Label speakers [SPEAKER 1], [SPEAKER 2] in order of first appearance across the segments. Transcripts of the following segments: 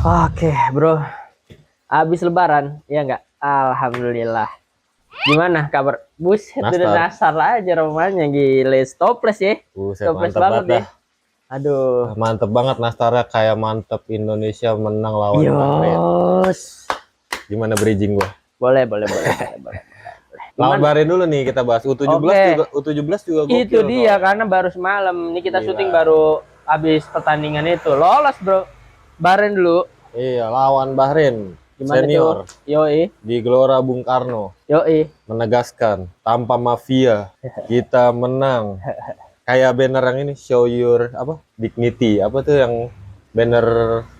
[SPEAKER 1] Oke, bro. Habis lebaran, ya enggak? Alhamdulillah. Gimana kabar? Buset, udah
[SPEAKER 2] Nastar.
[SPEAKER 1] nasar aja romanya gile. Stopless ya.
[SPEAKER 2] Buset,
[SPEAKER 1] Stopless
[SPEAKER 2] mantep
[SPEAKER 1] banget
[SPEAKER 2] banget
[SPEAKER 1] ya.
[SPEAKER 2] dah.
[SPEAKER 1] Aduh.
[SPEAKER 2] Mantep banget Nastarnya, kayak mantep Indonesia menang lawan Bahrain.
[SPEAKER 1] Yos.
[SPEAKER 2] Gimana bridging gua?
[SPEAKER 1] Boleh.
[SPEAKER 2] Lawan
[SPEAKER 1] Gimana?
[SPEAKER 2] Bahrain dulu nih kita bahas. U17
[SPEAKER 1] Oke.
[SPEAKER 2] juga, U17 juga
[SPEAKER 1] Itu
[SPEAKER 2] gokil
[SPEAKER 1] dia
[SPEAKER 2] soalnya.
[SPEAKER 1] karena baru semalam. Ini kita syuting
[SPEAKER 2] Gila.
[SPEAKER 1] baru habis pertandingan itu. Lolos, bro. Bahrain dulu.
[SPEAKER 2] Iya, lawan Bahrain
[SPEAKER 1] Gimana tuh?
[SPEAKER 2] senior
[SPEAKER 1] Yoi.
[SPEAKER 2] di Gelora Bung Karno
[SPEAKER 1] Yoi.
[SPEAKER 2] menegaskan tanpa mafia kita menang. Kayak banner yang ini, show your apa dignity, apa tuh yang banner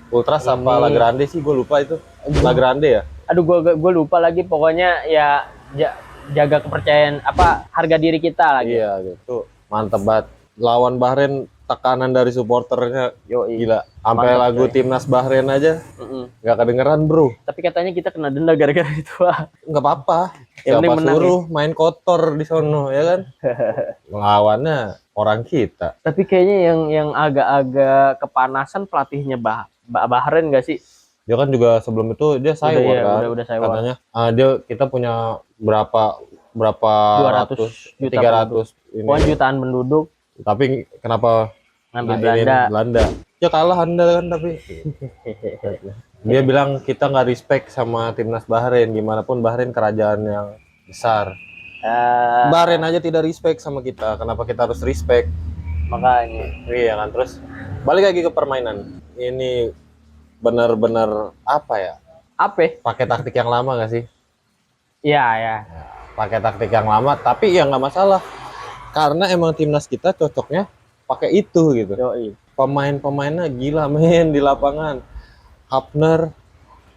[SPEAKER 2] Ultras apa La
[SPEAKER 1] Ini.
[SPEAKER 2] Grande sih, gue lupa itu. La Grande ya.
[SPEAKER 1] Aduh, gue lupa lagi. Pokoknya ya jaga kepercayaan apa harga diri kita lagi.
[SPEAKER 2] Iya gitu, mantep banget. Lawan Bahrain, tekanan dari supporternya
[SPEAKER 1] Yoi.
[SPEAKER 2] gila. Sampai
[SPEAKER 1] Mantap,
[SPEAKER 2] lagu
[SPEAKER 1] coy.
[SPEAKER 2] timnas Bahrain aja nggak kedengeran bro.
[SPEAKER 1] Tapi katanya kita kena denda gara-gara itu.
[SPEAKER 2] Nggak apa-apa.
[SPEAKER 1] Yang penting
[SPEAKER 2] Siapa
[SPEAKER 1] menang
[SPEAKER 2] suruh main kotor di sono ya kan? Melawannya orang kita.
[SPEAKER 1] Tapi kayaknya yang agak-agak kepanasan pelatihnya Bahrain gak sih?
[SPEAKER 2] Dia kan juga sebelum itu dia
[SPEAKER 1] Udah
[SPEAKER 2] cyber
[SPEAKER 1] ya,
[SPEAKER 2] kan,
[SPEAKER 1] udah saya
[SPEAKER 2] katanya dia kita punya berapa berapa
[SPEAKER 1] 200
[SPEAKER 2] ratus,
[SPEAKER 1] juta
[SPEAKER 2] 300
[SPEAKER 1] Pokoknya
[SPEAKER 2] ini.
[SPEAKER 1] jutaan penduduk
[SPEAKER 2] Tapi kenapa
[SPEAKER 1] ngambil
[SPEAKER 2] ini
[SPEAKER 1] Belanda.
[SPEAKER 2] Belanda? Ya kalah Anda kan, tapi dia bilang kita nggak respect sama timnas Bahrain, gimana pun Bahrain kerajaan yang besar. Bahrain aja tidak respect sama kita, kenapa kita harus respect?
[SPEAKER 1] Makanya.
[SPEAKER 2] Iya kan, terus balik lagi ke permainan. Ini benar-benar apa ya?
[SPEAKER 1] Apa?
[SPEAKER 2] Pakai taktik yang lama nggak sih?
[SPEAKER 1] Iya, ya.
[SPEAKER 2] Pakai taktik yang lama, tapi ya nggak masalah. Karena emang timnas kita cocoknya pakai itu gitu.
[SPEAKER 1] Yoi.
[SPEAKER 2] Pemain-pemainnya gila men di lapangan. Hapner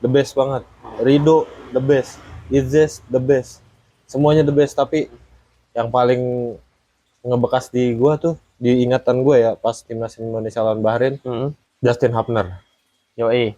[SPEAKER 2] the best banget, Rido the best, Izes the best, semuanya the best. Tapi yang paling ngebekas di gua tuh, di ingatan gua ya, pas timnas Indonesia lawan Bahrain, Justin Hapner.
[SPEAKER 1] Yoi.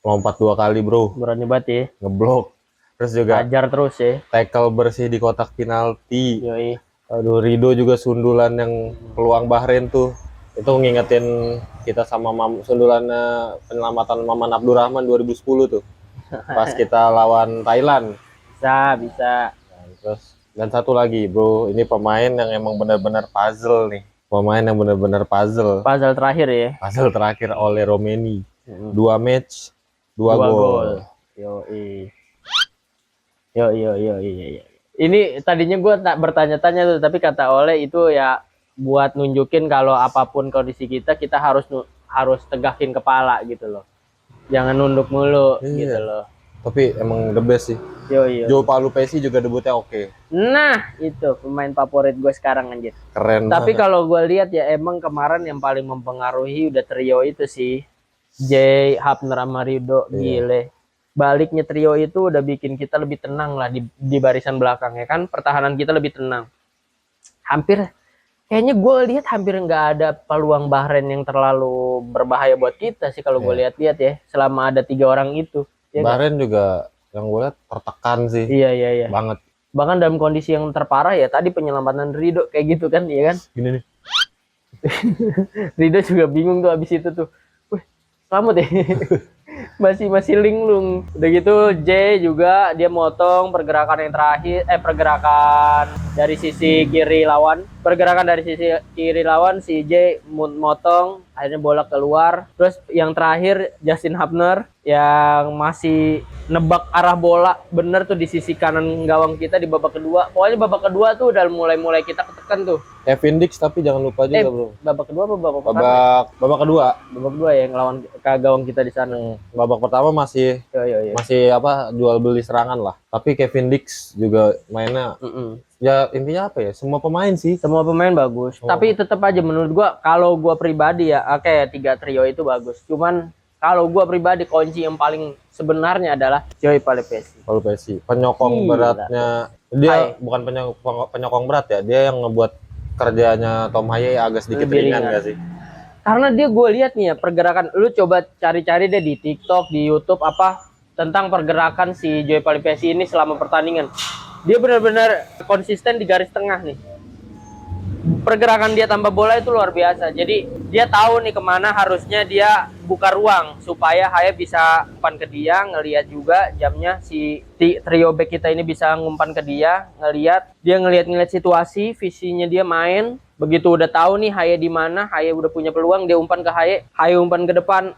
[SPEAKER 2] Lompat 2 kali bro,
[SPEAKER 1] Berani banget ya.
[SPEAKER 2] ngeblok, terus juga
[SPEAKER 1] Ajar terus ya.
[SPEAKER 2] tackle bersih di kotak penalti.
[SPEAKER 1] Yoi.
[SPEAKER 2] Aduh, Rido juga sundulan yang peluang Bahrain tuh, itu ngingetin kita sama sundulannya penyelamatan Maman Abdurrahman 2010 tuh, pas kita lawan Thailand.
[SPEAKER 1] Bisa.
[SPEAKER 2] Terus dan satu lagi bro, ini pemain yang emang benar-benar puzzle nih, pemain yang benar-benar puzzle
[SPEAKER 1] Terakhir ya.
[SPEAKER 2] puzzle terakhir oleh Romeni. 2 match 2 gol.
[SPEAKER 1] Yoi. Yo. Ini tadinya gue tak bertanya-tanya tuh, tapi kata Oleh itu ya buat nunjukin kalau apapun kondisi kita harus tegakin kepala gitu loh. Jangan nunduk mulu gitu loh.
[SPEAKER 2] Tapi emang the best sih.
[SPEAKER 1] Yo.
[SPEAKER 2] Joe Palupesi juga debutnya oke.
[SPEAKER 1] Nah, itu pemain favorit gue sekarang anjir.
[SPEAKER 2] Keren.
[SPEAKER 1] Tapi
[SPEAKER 2] banget.
[SPEAKER 1] kalau gue lihat ya emang kemarin yang paling mempengaruhi udah trio itu sih. Jay, Hapner sama Rido, gile. Baliknya trio itu udah bikin kita lebih tenang lah di barisan belakang ya kan, pertahanan kita lebih tenang. Kayaknya gue lihat hampir nggak ada peluang Bahrain yang terlalu berbahaya buat kita sih kalau gue lihat-lihat ya, selama ada 3 orang itu. Ya
[SPEAKER 2] Bahrain juga yang gue lihat tertekan sih.
[SPEAKER 1] Iya.
[SPEAKER 2] Banget.
[SPEAKER 1] Bahkan dalam kondisi yang terparah ya tadi penyelamatan Rido kayak gitu kan, ya kan?
[SPEAKER 2] Gini nih.
[SPEAKER 1] Rido juga bingung tuh abis itu tuh. Wih, selamat ya. masih linglung. Udah gitu J juga dia motong pergerakan yang terakhir, pergerakan dari sisi kiri lawan. Pergerakan dari sisi kiri lawan si J motong, akhirnya bola keluar. Terus yang terakhir Justin Hapner yang masih nebak arah bola bener tuh di sisi kanan gawang kita di babak kedua. Pokoknya babak kedua tuh udah mulai kita ketekan tuh.
[SPEAKER 2] Kevin Dix, tapi jangan lupa juga bro.
[SPEAKER 1] Babak kedua apa babak pertama?
[SPEAKER 2] Babak kedua.
[SPEAKER 1] Babak kedua ya, ngelawan gawang kita di sana.
[SPEAKER 2] Babak pertama masih masih apa, jual beli serangan lah. Tapi Kevin Dix juga mainnya. Ya intinya apa ya? Semua pemain sih.
[SPEAKER 1] Semua pemain bagus. Tapi tetap aja menurut gua, kalau gua pribadi ya, oke 3 trio itu bagus. Cuman kalau gua pribadi kunci yang paling sebenarnya adalah Joy Palupesi.
[SPEAKER 2] Penyokong beratnya dia. Bukan penyokong berat ya, dia yang ngebuat kerjanya Tom Haye agak sedikit ringan gak sih?
[SPEAKER 1] Karena dia gue lihat nih ya pergerakan, lu coba cari-cari deh di TikTok, di YouTube apa tentang pergerakan si Joy Palupesi ini selama pertandingan. Dia benar-benar konsisten di garis tengah nih. pergerakan dia tanpa bola itu luar biasa. Jadi dia tahu nih kemana harusnya dia buka ruang supaya Haye bisa umpan ke dia, ngelihat juga jamnya si trio back kita ini bisa ngumpan ke dia, ngelihat situasi, visinya dia main. Begitu udah tahu nih Haye di mana, Haye udah punya peluang, dia umpan ke Haye umpan ke depan,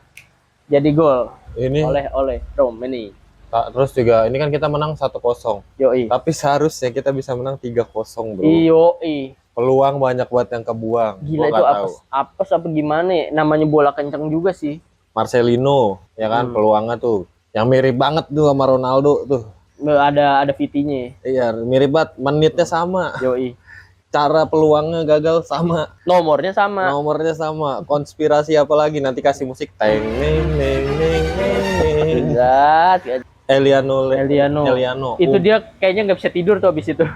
[SPEAKER 1] jadi gol.
[SPEAKER 2] Ini
[SPEAKER 1] Oleh Rom ini.
[SPEAKER 2] terus juga ini kan kita menang 1-0.
[SPEAKER 1] Yoi.
[SPEAKER 2] Tapi seharusnya kita bisa menang 3-0, bro.
[SPEAKER 1] Yoi.
[SPEAKER 2] Peluang banyak buat yang kebuang.
[SPEAKER 1] Gila
[SPEAKER 2] Gua
[SPEAKER 1] itu
[SPEAKER 2] nggak tahu.
[SPEAKER 1] apes apa gimana ya? Namanya bola kencang juga sih.
[SPEAKER 2] Marcelino, ya kan, peluangnya tuh. Yang mirip banget tuh sama Ronaldo tuh.
[SPEAKER 1] Ada VT-nya.
[SPEAKER 2] Iya, mirip banget. Menitnya sama.
[SPEAKER 1] Yoi.
[SPEAKER 2] Cara peluangnya gagal sama.
[SPEAKER 1] Nomornya sama.
[SPEAKER 2] Nomornya sama. Konspirasi apa lagi? Nanti kasih musik. Teng, neng, neng, neng, neng.
[SPEAKER 1] Zat.
[SPEAKER 2] Eliano.
[SPEAKER 1] Itu dia kayaknya nggak bisa tidur tuh abis itu.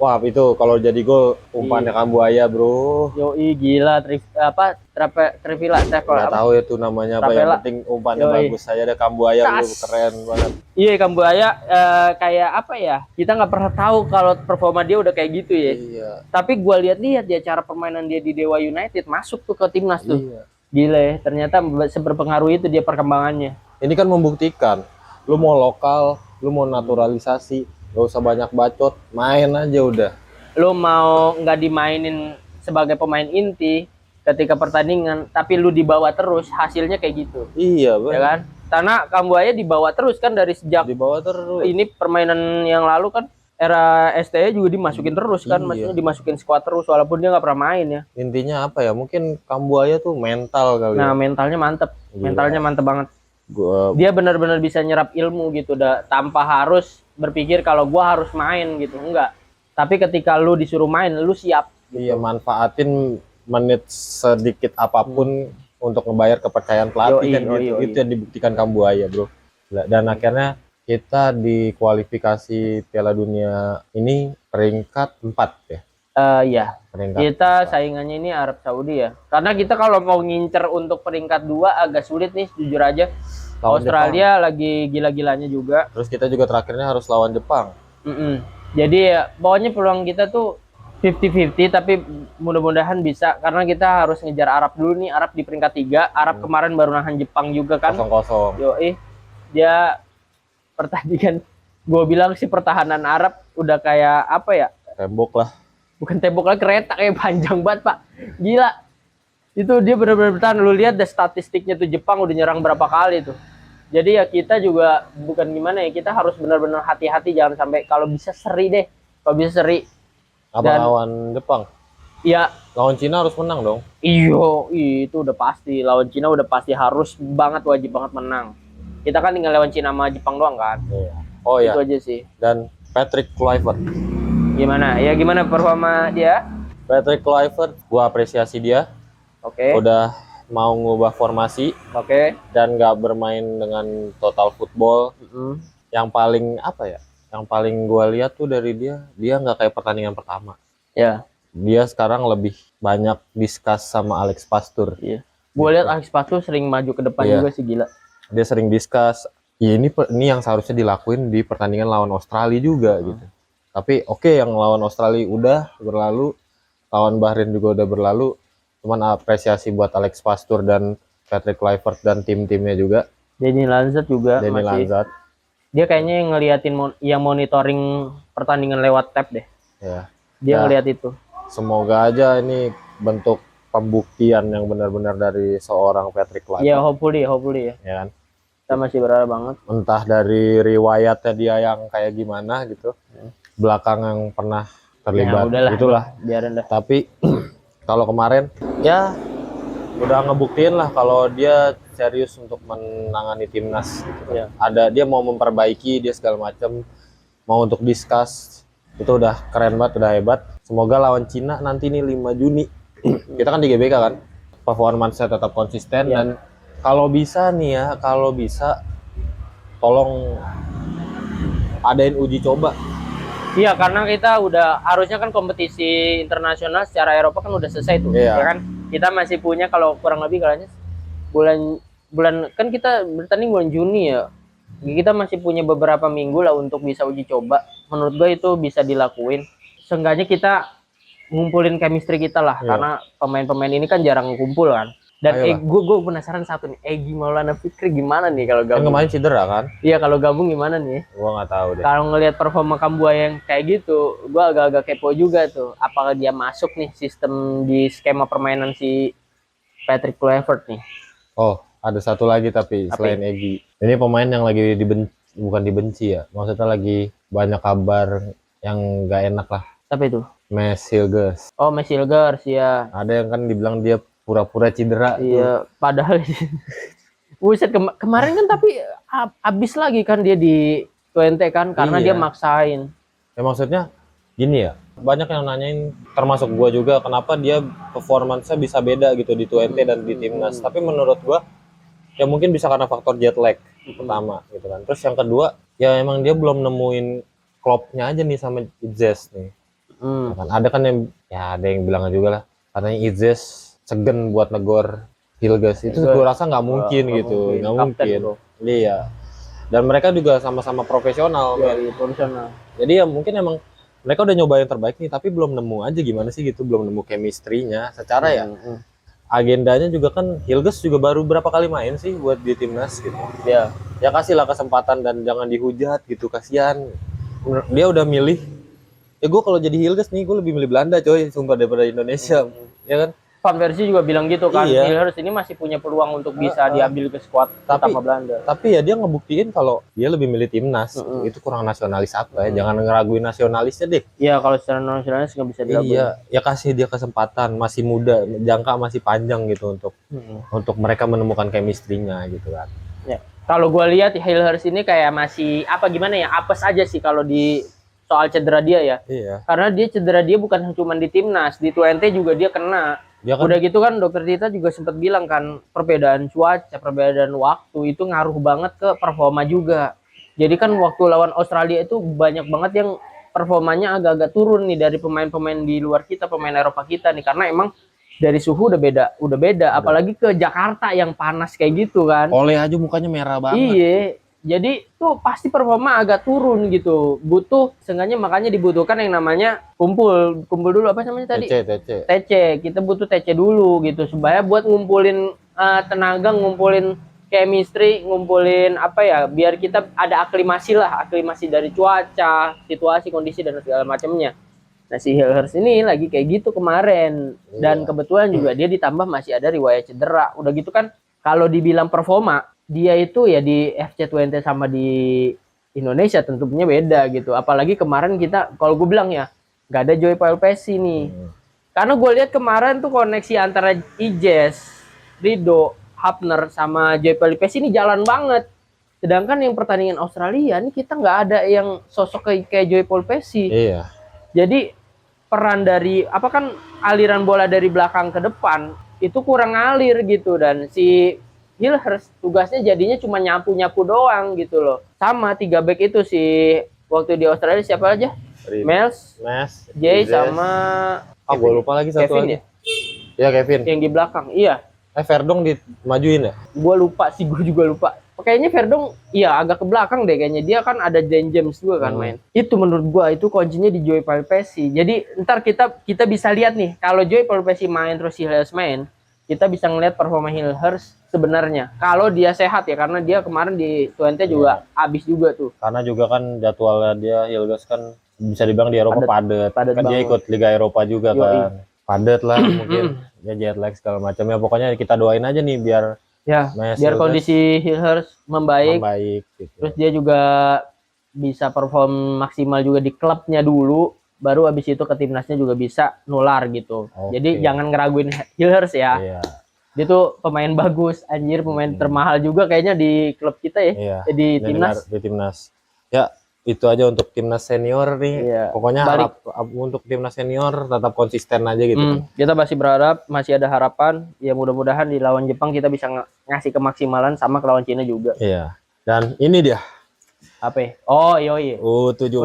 [SPEAKER 2] Wah, itu kalau jadi gol umpannya Kambuaya, bro.
[SPEAKER 1] Yoi, gila. Trivila.
[SPEAKER 2] Nggak tahu ya tuh namanya apa. Yang penting umpannya bagus. Saya ada Kambuaya, bro. Keren banget.
[SPEAKER 1] Iya, Kambuaya kayak apa ya? Kita nggak pernah tahu kalau performa dia udah kayak gitu ya.
[SPEAKER 2] Iya.
[SPEAKER 1] Tapi gue lihat dia cara permainan dia di Dewa United masuk tuh ke timnas tuh.
[SPEAKER 2] Iya.
[SPEAKER 1] Gila ya, ternyata seberpengaruh itu dia perkembangannya.
[SPEAKER 2] Ini kan membuktikan, lu mau lokal, lu mau naturalisasi, gak usah banyak bacot, main aja udah.
[SPEAKER 1] Lu mau nggak dimainin sebagai pemain inti ketika pertandingan, tapi lu dibawa terus, hasilnya kayak gitu.
[SPEAKER 2] Iya,
[SPEAKER 1] ya kan? Karena Kambuaya dibawa terus kan dari sejak
[SPEAKER 2] dibawa terus.
[SPEAKER 1] Ini permainan yang lalu kan era STE juga dimasukin terus kan, maksudnya dimasukin skuad terus walaupun dia nggak pernah main ya.
[SPEAKER 2] Intinya apa ya? Mungkin Kambuaya tuh mental kali.
[SPEAKER 1] Nah, mentalnya mantep.
[SPEAKER 2] Gila.
[SPEAKER 1] Mentalnya mantep banget. Dia benar-benar bisa nyerap ilmu gitu, tanpa harus berpikir kalau gua harus main gitu, enggak. Tapi ketika lu disuruh main, lu siap. Gitu.
[SPEAKER 2] Iya, manfaatin menit sedikit apapun untuk ngebayar kepercayaan pelatih kan gitu. Itu yang dibuktikan Kambuaya, bro. Dan akhirnya kita di kualifikasi Piala Dunia ini peringkat 4 ya.
[SPEAKER 1] Iya. Kita saingannya ini Arab Saudi ya. Karena kita kalau mau ngincer untuk peringkat 2 agak sulit nih, jujur aja. Australia lagi gila-gilanya juga.
[SPEAKER 2] Terus kita juga terakhirnya harus lawan Jepang.
[SPEAKER 1] Jadi ya, pokoknya peluang kita tuh 50-50, tapi mudah-mudahan bisa. Karena kita harus ngejar Arab dulu nih. Arab di peringkat 3. Arab kemarin baru nahan Jepang juga kan.
[SPEAKER 2] 0-0.
[SPEAKER 1] Yoi. Dia pertandingan, gue bilang sih pertahanan Arab udah kayak apa ya?
[SPEAKER 2] Tembok lah.
[SPEAKER 1] Bukan tembok lah, kereta kayak panjang banget, Pak. Gila. Itu dia benar-benar bertahan. Lu lihat deh statistiknya tuh, Jepang udah nyerang berapa kali tuh. Jadi ya kita juga bukan gimana ya, kita harus benar-benar hati-hati, jangan sampai, kalau bisa seri deh. Kalau bisa seri.
[SPEAKER 2] Apa lawan Jepang?
[SPEAKER 1] Iya.
[SPEAKER 2] Lawan Cina harus menang dong.
[SPEAKER 1] Iyo, itu udah pasti. Lawan Cina udah pasti harus banget, wajib banget menang. Kita kan tinggal lawan Cina sama Jepang doang kan.
[SPEAKER 2] Iya. Oh iya.
[SPEAKER 1] Itu aja sih.
[SPEAKER 2] Dan Patrick Kluivert.
[SPEAKER 1] Gimana? Ya gimana performa dia?
[SPEAKER 2] Patrick Kluivert, gua apresiasi dia.
[SPEAKER 1] Oke.
[SPEAKER 2] Udah mau ngubah formasi.
[SPEAKER 1] Oke.
[SPEAKER 2] Dan nggak bermain dengan total football. Yang paling apa ya? Yang paling gua lihat tuh dari dia nggak kayak pertandingan pertama.
[SPEAKER 1] Ya.
[SPEAKER 2] Dia sekarang lebih banyak discuss sama Alex Pastur.
[SPEAKER 1] Iya. Gua lihat Alex Pastur sering maju ke depan juga sih, gila.
[SPEAKER 2] Dia sering discuss. Ya, ini yang seharusnya dilakuin di pertandingan lawan Australia juga gitu. Tapi oke, yang lawan Australia udah berlalu, lawan Bahrain juga udah berlalu. Cuman apresiasi buat Alex Pastur dan Patrick Kluivert dan tim-timnya juga.
[SPEAKER 1] Denny Lanzat juga masih. Dia kayaknya ngeliatin yang monitoring pertandingan lewat tab deh.
[SPEAKER 2] Ya.
[SPEAKER 1] Dia ngeliat itu.
[SPEAKER 2] Semoga aja ini bentuk pembuktian yang benar-benar dari seorang Patrick Kluivert.
[SPEAKER 1] Ya, hopefully ya.
[SPEAKER 2] Ya kan?
[SPEAKER 1] Kita masih berharap banget.
[SPEAKER 2] Entah dari riwayatnya dia yang kayak gimana gitu. Belakang yang pernah terlibat.
[SPEAKER 1] Ya, udahlah,
[SPEAKER 2] itulah.
[SPEAKER 1] Biarin dah.
[SPEAKER 2] Tapi kalau kemarin ya udah ngebuktiin lah kalau dia serius untuk menangani timnas gitu. Ya. Dia mau memperbaiki, dia segala macam, mau untuk discuss. Itu udah keren banget, udah hebat. Semoga lawan Cina nanti nih 5 Juni. Kita kan di GBK kan. Performance-nya tetap konsisten dan kalau bisa nih ya, tolong adain uji coba.
[SPEAKER 1] Iya, karena kita udah harusnya kan kompetisi internasional secara Eropa kan udah selesai tuh. Ya kan? Kita masih punya kalau kurang lebih kayaknya bulan kan kita bertanding bulan Juni ya. Kita masih punya beberapa minggu lah untuk bisa uji coba. Menurut gue itu bisa dilakuin. Seenggaknya kita ngumpulin chemistry kita lah,
[SPEAKER 2] Iya.
[SPEAKER 1] karena pemain-pemain ini kan jarang kumpul kan. Dan
[SPEAKER 2] Ayolah.
[SPEAKER 1] gue penasaran satu nih, Egy Maulana Fikri gimana nih kalau
[SPEAKER 2] Kan
[SPEAKER 1] gabung?
[SPEAKER 2] kemarin cedera kan?
[SPEAKER 1] Iya, kalau gabung gimana nih?
[SPEAKER 2] Gua nggak tahu deh.
[SPEAKER 1] Kalau ngelihat performa Kambuaya yang kayak gitu, gue agak-agak kepo juga tuh. Apakah dia masuk nih sistem di skema permainan si Patrick Kluivert nih?
[SPEAKER 2] Oh, ada satu lagi tapi
[SPEAKER 1] Apa
[SPEAKER 2] selain Egy. Ini pemain yang lagi bukan dibenci ya. Maksudnya lagi banyak kabar yang nggak enak lah.
[SPEAKER 1] Siapa itu?
[SPEAKER 2] Mes Hilgers.
[SPEAKER 1] Oh, Mesilgers ya.
[SPEAKER 2] Ada yang kan dibilang dia pura-pura cedera.
[SPEAKER 1] Iya, padahal buset kemarin kan tapi abis lagi kan dia di Twente kan karena
[SPEAKER 2] Iya.
[SPEAKER 1] dia maksain.
[SPEAKER 2] Ya maksudnya gini ya. Banyak yang nanyain termasuk gua juga kenapa dia performance-nya bisa beda gitu di Twente dan di timnas. Tapi menurut gua ya mungkin bisa karena faktor jet lag pertama gitu kan. Terus yang kedua ya emang dia belum nemuin klopnya aja nih sama Itzes nih.
[SPEAKER 1] Hmm.
[SPEAKER 2] Kan ada kan yang ya ada yang bilang juga lah katanya Itzes segen buat negor Hilgers itu gue rasa nggak mungkin gitu, nggak mungkin. Iya. Dan mereka juga sama-sama profesional kan.
[SPEAKER 1] Iya, profesional.
[SPEAKER 2] Jadi ya mungkin emang mereka udah nyoba yang terbaik nih tapi belum nemu aja gimana sih gitu, belum nemu chemistry-nya. Secara ya agendanya juga kan Hilgers juga baru berapa kali main sih buat di timnas gitu.
[SPEAKER 1] Ya.
[SPEAKER 2] Ya kasihlah kesempatan dan jangan dihujat gitu, kasihan. Dia udah milih. Ya gue kalau jadi Hilgers nih gue lebih milih Belanda coy, sumpah daripada Indonesia. Ya kan?
[SPEAKER 1] Van Persie juga bilang gitu kan,
[SPEAKER 2] Iya.
[SPEAKER 1] Hilgers ini masih punya peluang untuk bisa diambil ke skuad utama Belanda.
[SPEAKER 2] Tapi ya dia ngebuktiin kalau dia lebih milih timnas. Itu kurang nasionalis apa ya? Jangan ngeraguin nasionalisnya deh.
[SPEAKER 1] Iya, kalau secara nasionalis nggak bisa dilakukan.
[SPEAKER 2] Iya, ya kasih dia kesempatan, masih muda, jangka masih panjang gitu untuk mereka menemukan chemistry-nya gitu kan.
[SPEAKER 1] Ya. Kalau gue lihat Hilgers ini kayak masih apa gimana ya, apes aja sih kalau di soal cedera dia ya.
[SPEAKER 2] Iya.
[SPEAKER 1] Karena dia cedera dia bukan cuma di timnas, di Twente juga dia kena.
[SPEAKER 2] Dia kan
[SPEAKER 1] Udah gitu kan dokter Tita juga sempat bilang kan perbedaan cuaca, perbedaan waktu itu ngaruh banget ke performa juga. Jadi kan waktu lawan Australia itu banyak banget yang performanya agak-agak turun nih dari pemain-pemain di luar kita, pemain Eropa kita nih, karena emang dari suhu udah beda. Apalagi ke Jakarta yang panas kayak gitu kan.
[SPEAKER 2] Oleh aja mukanya merah banget.
[SPEAKER 1] Iya. Jadi tuh pasti performa agak turun gitu. Butuh seenggaknya makanya dibutuhkan yang namanya kumpul dulu apa namanya tadi?
[SPEAKER 2] TC.
[SPEAKER 1] TC. Kita butuh TC dulu gitu supaya buat ngumpulin tenaga, ngumpulin chemistry, ngumpulin apa ya, biar kita ada aklimasi dari cuaca, situasi, kondisi dan segala macamnya. Nah, si Hilgers ini lagi kayak gitu kemarin. Dan kebetulan juga dia ditambah masih ada riwayat cedera. Udah gitu kan kalau dibilang performa, dia itu ya di FC Twente sama di Indonesia tentunya beda gitu. Apalagi kemarin kita, kalau gue bilang ya, nggak ada Joy Palpesi nih. Karena gue lihat kemarin tuh koneksi antara Ijes, Rido, Hapner sama Joy Palpesi ini jalan banget. Sedangkan yang pertandingan Australia ini kita nggak ada yang sosok kayak Joy Palpesi.
[SPEAKER 2] Iya.
[SPEAKER 1] Jadi peran dari apa kan aliran bola dari belakang ke depan itu kurang ngalir gitu, dan si Hilgers tugasnya jadinya cuma nyapu doang gitu loh. Sama 3 back itu si waktu di Australia siapa aja? Mes, Jay sama
[SPEAKER 2] gue lupa lagi satu
[SPEAKER 1] Kevin
[SPEAKER 2] lagi.
[SPEAKER 1] ya?
[SPEAKER 2] Iya Kevin.
[SPEAKER 1] Yang di belakang. Iya.
[SPEAKER 2] Verdong dimajuin ya?
[SPEAKER 1] Gue lupa sih, gue juga lupa. Kayaknya Verdong iya agak ke belakang deh kayaknya. Dia kan ada Dan James juga kan main. Itu menurut gue itu kuncinya di Joy Palpesi. Jadi ntar kita bisa lihat nih kalau Joy Palpesi main terus Hilgers main, kita bisa ngelihat performa Hilgers sebenarnya kalau dia sehat ya, karena dia kemarin di Twente juga habis juga tuh.
[SPEAKER 2] Karena juga kan jadwalnya dia Hilgers kan bisa dibilang di Eropa padat kan
[SPEAKER 1] banget.
[SPEAKER 2] dia ikut Liga Eropa juga kan. Padat lah mungkin ya jet lag segala macam ya, pokoknya kita doain aja nih biar
[SPEAKER 1] kondisi Hilgers membaik
[SPEAKER 2] gitu.
[SPEAKER 1] Terus dia juga bisa perform maksimal juga di klubnya dulu, baru habis itu ke timnasnya juga bisa nular gitu. Jadi jangan ngeraguin Hilgers ya.
[SPEAKER 2] Iya.
[SPEAKER 1] Dia tuh pemain bagus, anjir, pemain termahal juga kayaknya di klub kita ya.
[SPEAKER 2] Iya.
[SPEAKER 1] Di timnas.
[SPEAKER 2] Di timnas. Ya, itu aja untuk timnas senior nih.
[SPEAKER 1] Iya.
[SPEAKER 2] Pokoknya untuk timnas senior tetap konsisten aja gitu.
[SPEAKER 1] Kita masih berharap, masih ada harapan. Ya mudah-mudahan di lawan Jepang kita bisa ngasih kemaksimalan sama ke lawan Cina juga.
[SPEAKER 2] Iya. Dan ini dia.
[SPEAKER 1] Apa ya? Oh, iya.
[SPEAKER 2] U17.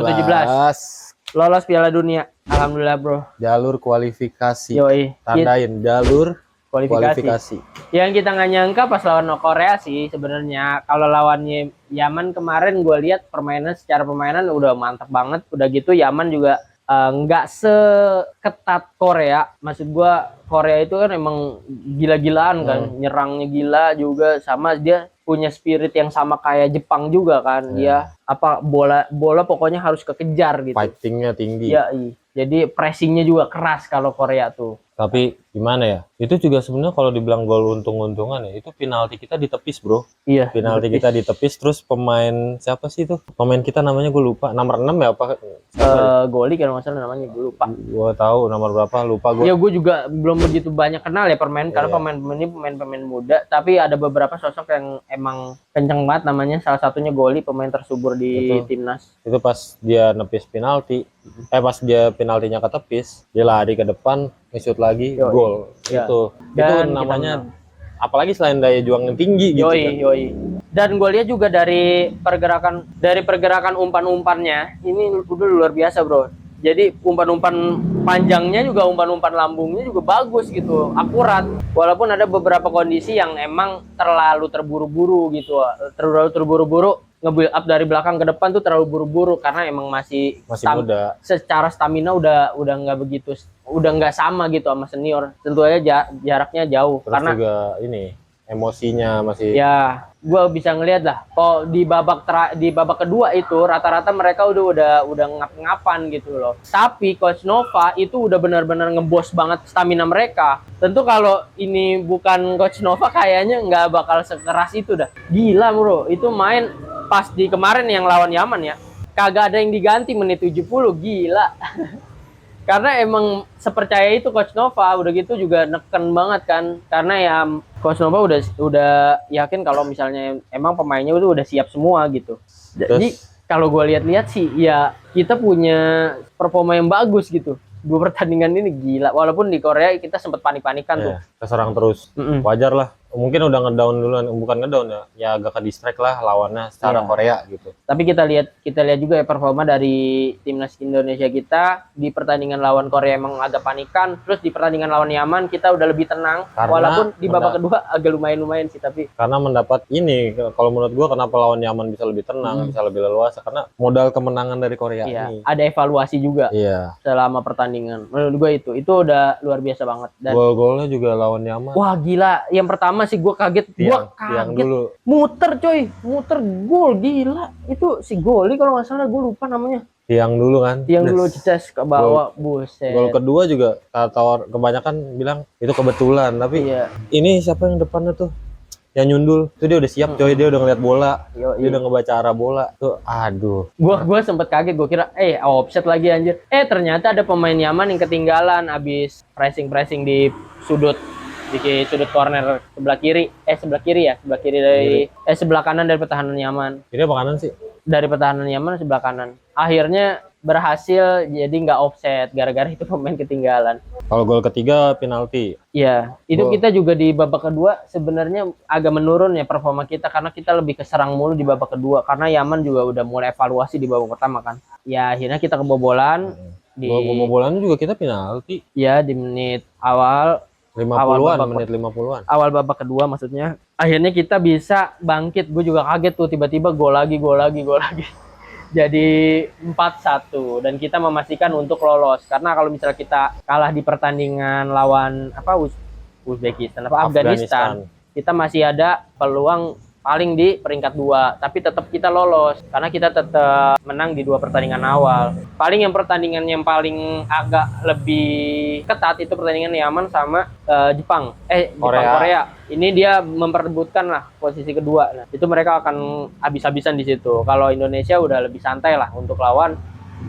[SPEAKER 1] Lolos Piala Dunia. Alhamdulillah, bro.
[SPEAKER 2] Jalur kualifikasi.
[SPEAKER 1] Yoi.
[SPEAKER 2] Tandain jalur kualifikasi.
[SPEAKER 1] Yang kita nggak nyangka pas lawan Korea sih sebenarnya. Kalau lawannya Yaman kemarin gue lihat secara permainan udah mantap banget. Udah gitu Yaman juga nggak seketat Korea. Maksud gua Korea itu kan emang gila-gilaan kan, nyerangnya gila juga, sama dia punya spirit yang sama kayak Jepang juga kan. Dia apa bola pokoknya harus kekejar gitu.
[SPEAKER 2] Fightingnya tinggi.
[SPEAKER 1] Ya, jadi pressingnya juga keras kalau Korea tuh.
[SPEAKER 2] Tapi gimana ya? Itu juga sebenarnya kalau dibilang gol untung-untungan ya, itu penalti kita ditepis, Bro.
[SPEAKER 1] Iya.
[SPEAKER 2] Penalti kita ditepis, terus pemain siapa sih itu? Pemain kita namanya gue lupa. Nomor 6 ya apa?
[SPEAKER 1] Goli kalau nggak salah namanya, gue lupa.
[SPEAKER 2] Gue tahu nomor berapa, lupa gue.
[SPEAKER 1] Ya gue juga belum begitu banyak kenal ya permain, karena pemain-pemain ini pemain-pemain muda. Tapi ada beberapa sosok yang emang kenceng banget namanya. Salah satunya Goli, pemain tersubur di timnas.
[SPEAKER 2] Itu pas dia nepis penalti, pas dia penaltinya ketepis, dia lari ke depan, nge-shoot lagi, gol. Itu namanya, apalagi selain daya juang yang tinggi gitu kan.
[SPEAKER 1] Dan gue lihat juga dari pergerakan umpan-umpannya ini udah luar biasa, bro. Jadi umpan-umpan panjangnya juga, umpan-umpan lambungnya juga bagus gitu, akurat. Walaupun ada beberapa kondisi yang emang terlalu terburu-buru gitu, terlalu terburu-buru, nge-build up dari belakang ke depan tuh terlalu buru-buru karena emang masih
[SPEAKER 2] muda.
[SPEAKER 1] Secara stamina udah nggak begitu, udah nggak sama gitu sama senior. Tentu aja jaraknya jauh.
[SPEAKER 2] Terus
[SPEAKER 1] karena
[SPEAKER 2] juga ini emosinya masih.
[SPEAKER 1] Ya, gue bisa ngeliat lah. Kalau di babak kedua itu rata-rata mereka udah ngap-ngapan gitu loh. Tapi Coach Nova itu udah benar-benar ngebos banget stamina mereka. Tentu kalau ini bukan Coach Nova kayaknya nggak bakal sekeras itu dah. Gila, bro. Itu main pas di kemarin yang lawan Yaman ya. Kagak ada yang diganti menit 70, gila. Karena emang sepercaya itu Coach Nova, udah gitu juga neken banget kan. Karena ya Coach Nova udah yakin kalau misalnya emang pemainnya itu udah siap semua gitu. Jadi kalau gue lihat-lihat sih ya kita punya performa yang bagus gitu. 2 pertandingan ini gila. Walaupun di Korea kita sempat panik-panikan tuh.
[SPEAKER 2] Keserang terus. Wajar lah. Mungkin udah ngedown duluan, bukan ngedown ya agak ke distract lah lawannya secara Korea gitu.
[SPEAKER 1] Tapi kita lihat juga ya performa dari timnas Indonesia kita di pertandingan lawan Korea emang agak panikan, terus di pertandingan lawan Yaman kita udah lebih tenang. Karena walaupun di babak kedua agak lumayan sih, tapi
[SPEAKER 2] karena mendapat ini, kalau menurut gua kenapa lawan Yaman bisa lebih tenang, bisa lebih leluasa, karena modal kemenangan dari Korea ini.
[SPEAKER 1] Ada evaluasi juga selama pertandingan. Menurut gua itu udah luar biasa banget. Dan
[SPEAKER 2] gol-golnya juga lawan Yaman.
[SPEAKER 1] Wah gila, yang pertama sih gue kaget,
[SPEAKER 2] dulu.
[SPEAKER 1] muter gol, gila. Itu si Goli kalau nggak salah, gue lupa namanya.
[SPEAKER 2] Tiang dulu kan,
[SPEAKER 1] dulu ceces ke bawah, buset.
[SPEAKER 2] Gol kedua juga kebanyakan bilang itu kebetulan, tapi ini siapa yang depannya tuh yang nyundul itu dia udah siap coy, dia udah ngeliat bola, dia udah ngebaca arah bola tuh. Aduh,
[SPEAKER 1] gua sempet kaget, gua kira offset lagi anjir. Ternyata ada pemain Yaman yang ketinggalan abis pressing di sudut corner sebelah kiri dari sebelah kanan dari pertahanan Yaman.
[SPEAKER 2] Ini apa kanan sih?
[SPEAKER 1] Dari pertahanan Yaman sebelah kanan. Akhirnya berhasil, jadi nggak offset gara-gara itu pemain ketinggalan.
[SPEAKER 2] Kalau gol ketiga penalti.
[SPEAKER 1] Iya, itu kita juga di babak kedua sebenarnya agak menurun ya performa kita, karena kita lebih keserang mulu di babak kedua karena Yaman juga udah mulai evaluasi di babak pertama kan. Ya akhirnya kita kebobolan.
[SPEAKER 2] Kebobolan juga kita penalti.
[SPEAKER 1] Ya di menit awal
[SPEAKER 2] 50-an, menit 50-an.
[SPEAKER 1] Awal babak kedua maksudnya. Akhirnya kita bisa bangkit. Gue juga kaget tuh, tiba-tiba gol lagi. Jadi 4-1 dan kita memastikan untuk lolos. Karena kalau misalnya kita kalah di pertandingan lawan Uzbekistan Afghanistan, kita masih ada peluang paling di peringkat 2, tapi tetap kita lolos karena kita tetap menang di 2 pertandingan awal. Paling yang pertandingan yang paling agak lebih ketat itu pertandingan Yaman sama Jepang Korea. Ini dia memperebutkan lah posisi kedua. Nah, itu mereka akan habis-habisan di situ. Kalau Indonesia udah lebih santai lah untuk lawan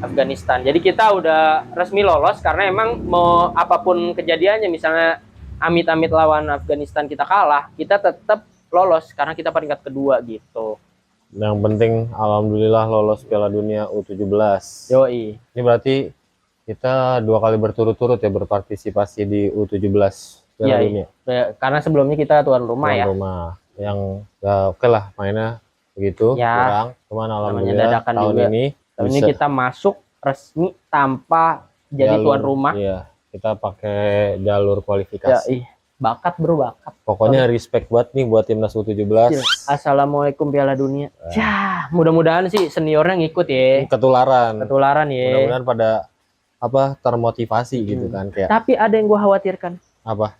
[SPEAKER 1] Afghanistan. Jadi kita udah resmi lolos karena emang mau apapun kejadiannya, misalnya amit-amit lawan Afghanistan kita kalah, kita tetap lolos karena kita peringkat kedua gitu.
[SPEAKER 2] Yang penting alhamdulillah lolos Piala Dunia U17.
[SPEAKER 1] Yoi.
[SPEAKER 2] Ini berarti kita 2 kali berturut-turut ya berpartisipasi di U17 Piala Dunia.
[SPEAKER 1] Ya, karena sebelumnya kita tuan rumah.
[SPEAKER 2] Yang ya oke lah mainnya begitu, kurang. Cuman alhamdulillah tahun ini
[SPEAKER 1] kita masuk resmi tanpa jadi tuan rumah.
[SPEAKER 2] Iya, kita pakai jalur kualifikasi.
[SPEAKER 1] Bakat.
[SPEAKER 2] Pokoknya respect buat timnas U17.
[SPEAKER 1] Assalamualaikum Piala Dunia. Mudah-mudahan sih seniornya ngikut ya.
[SPEAKER 2] Ketularan
[SPEAKER 1] ya.
[SPEAKER 2] Mudah-mudahan pada apa termotivasi gitu kan kayak
[SPEAKER 1] Tapi ada yang gue khawatirkan.
[SPEAKER 2] apa?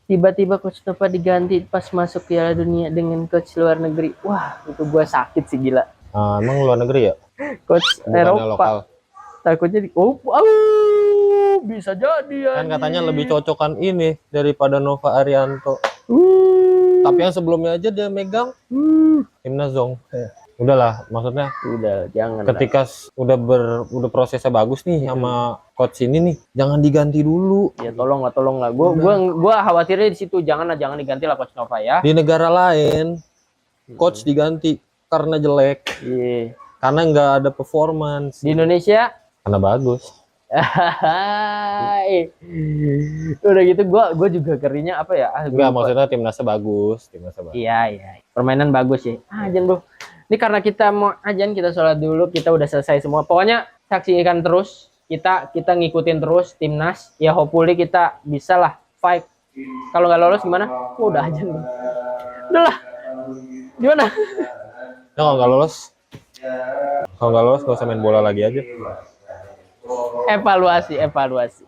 [SPEAKER 1] Tiba-tiba Coach Nova diganti pas masuk Piala Dunia dengan coach luar negeri. Wah, itu gue sakit sih gila.
[SPEAKER 2] Emang luar negeri ya?
[SPEAKER 1] Coach
[SPEAKER 2] Bukannya
[SPEAKER 1] Eropa.
[SPEAKER 2] lokal.
[SPEAKER 1] Takutnya bisa jadi ya.
[SPEAKER 2] Kan katanya lebih cocokan ini daripada Nova Arianto. Tapi yang sebelumnya aja dia megang timnas Zong. Udahlah, maksudnya
[SPEAKER 1] Udah, jangan.
[SPEAKER 2] ketika udah prosesnya bagus nih sama coach ini nih, jangan diganti dulu.
[SPEAKER 1] Ya tolong lah. Gua khawatirnya di situ, jangan diganti lah Coach Nova ya.
[SPEAKER 2] Di negara lain coach diganti karena jelek,
[SPEAKER 1] Iya.
[SPEAKER 2] karena nggak ada performance.
[SPEAKER 1] Di Indonesia
[SPEAKER 2] Karena bagus.
[SPEAKER 1] udah gitu gua juga kerinya apa ya?
[SPEAKER 2] Enggak, maksudnya timnasnya bagus.
[SPEAKER 1] Iya. Permainan bagus ya. Ajan, Bro. Ini karena kita mau ajan, kita sholat dulu, kita udah selesai semua. Pokoknya saksikan terus, kita ngikutin terus timnas. Ya hopefully kita bisa lah fight. Kalau nggak lolos gimana? Udah ajan, Bro. Udah lah. Gimana?
[SPEAKER 2] Nah, kalau nggak lolos nggak usah main bola lagi aja.
[SPEAKER 1] Evaluasi.